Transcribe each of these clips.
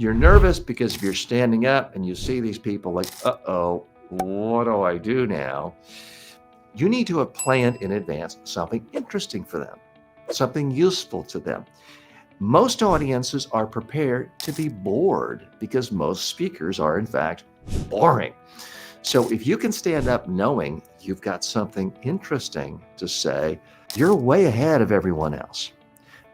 You're nervous because if you're standing up and you see these people like, uh-oh, what do I do now? You need to have planned in advance something interesting for them, something useful to them. Most audiences are prepared to be bored because most speakers are, in fact, boring. So if you can stand up knowing you've got something interesting to say, you're way ahead of everyone else.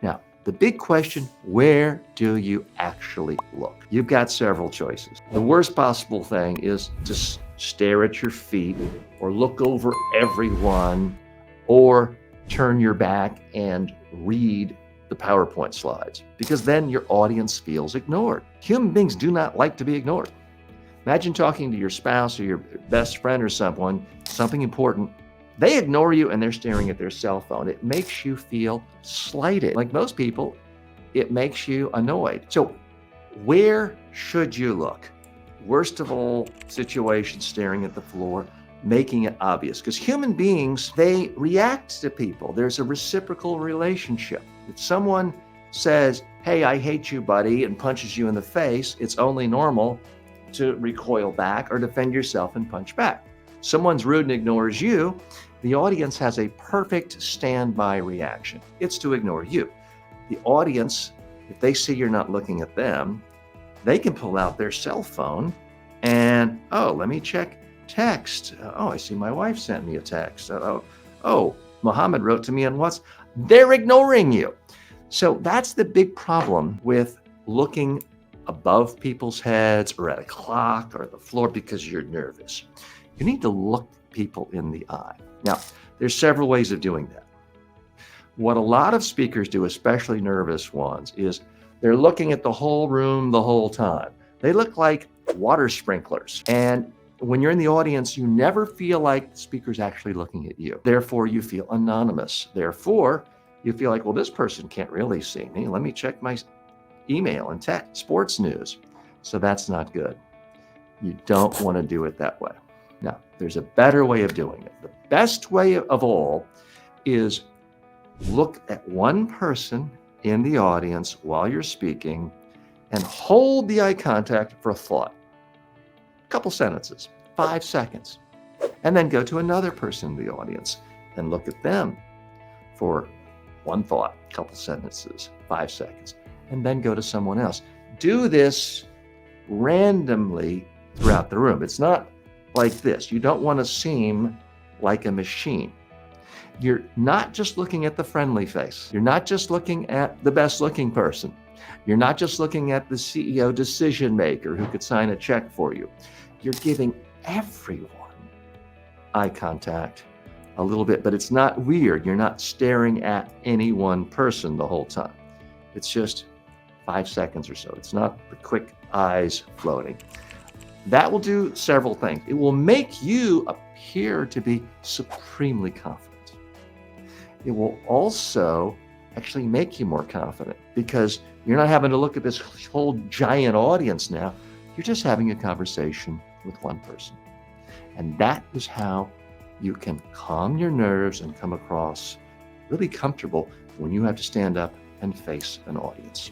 Now, the big question, where do you actually look? You've got several choices. The worst possible thing is to stare at your feet or look over everyone or turn your back and read the PowerPoint slides, because then your audience feels ignored. Human beings do not like to be ignored. Imagine talking to your spouse or your best friend or someone, something important. They ignore you and they're staring at their cell phone. It makes you feel slighted. Like most people, it makes you annoyed. So where should you look? Worst of all situations, staring at the floor, making it obvious. Because human beings, they react to people. There's a reciprocal relationship. If someone says, hey, I hate you, buddy, and punches you in the face, it's only normal to recoil back or defend yourself and punch back. Someone's rude and ignores you, the audience has a perfect standby reaction. It's to ignore you. The audience, if they see you're not looking at them, they can pull out their cell phone and, oh, let me check text. Oh, I see my wife sent me a text. Oh, Muhammad wrote to me on WhatsApp. They're ignoring you. So that's the big problem with looking above people's heads or at a clock or the floor because you're nervous. You need to look people in the eye. Now, there's several ways of doing that. What a lot of speakers do, especially nervous ones, is they're looking at the whole room the whole time. They look like water sprinklers. And when you're in the audience, you never feel like the speaker's actually looking at you. Therefore, you feel anonymous. Therefore, you feel like, well, this person can't really see me. Let me check my email and text, sports news. So that's not good. You don't want to do it that way. Now, there's a better way of doing it. The best way of all is look at one person in the audience while you're speaking and hold the eye contact for a thought. A couple sentences, 5 seconds. And then go to another person in the audience and look at them for one thought, a couple sentences, 5 seconds. And then go to someone else. Do this randomly throughout the room. It's not like this. You don't want to seem like a machine. You're not just looking at the friendly face. You're not just looking at the best looking person. You're not just looking at the CEO decision maker who could sign a check for you. You're giving everyone eye contact a little bit, but it's not weird. You're not staring at any one person the whole time. It's just 5 seconds or so. It's not the quick eyes floating. That will do several things. It will make you appear to be supremely confident. It will also actually make you more confident because you're not having to look at this whole giant audience now. You're just having a conversation with one person. And that is how you can calm your nerves and come across really comfortable when you have to stand up and face an audience.